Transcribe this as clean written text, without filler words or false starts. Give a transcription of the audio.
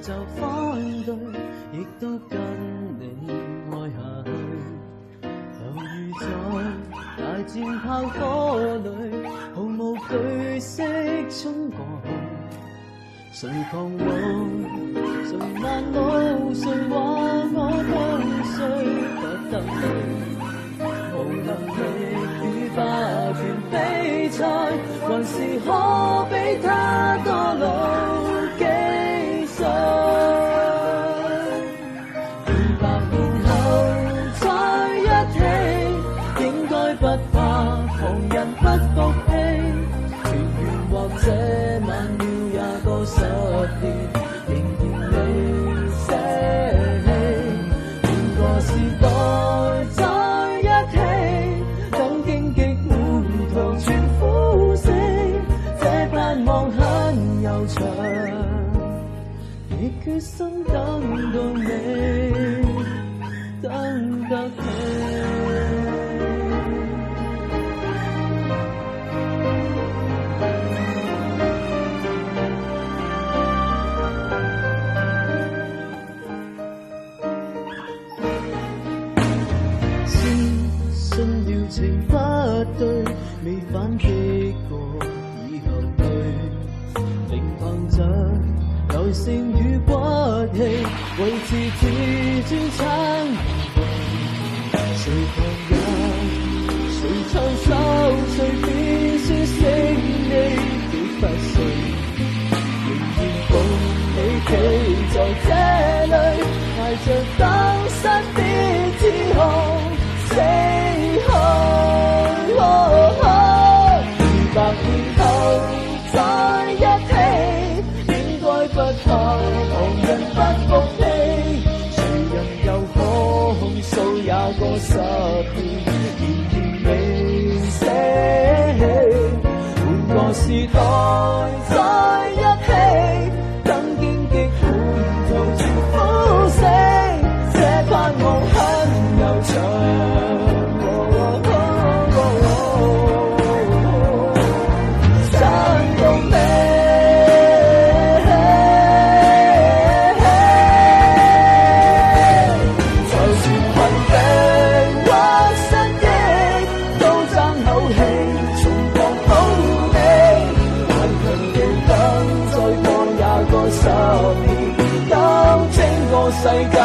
就反對，亦都跟你愛下去。猶如在大戰炮火裏，毫無懼色衝過去。誰彷徨，誰難路，誰話我痛衰不得你，無能力與霸權比賽，還是可比他多老幾歲。200年後再一起，應該不怕旁人不服氣，團圓或這晚要也多10年，仍然未捨棄。換個時代再一起，等荊棘滿途全枯死，這盼望很悠長，亦決心等到你，等得起。情不對，未反擊過以後退，仍憑着耐性與骨氣，維持自尊撐過。誰旁人，誰唱首，誰便說勝利亦不碎，仍然共你企在這裏，挨着等失別之後死去。200年後再一起，應該不怕旁人不服氣，誰人又可控訴也過10年，仍然未捨棄。換個時代再一起，等荊棘滿途全枯死，這盼望很悠長。世界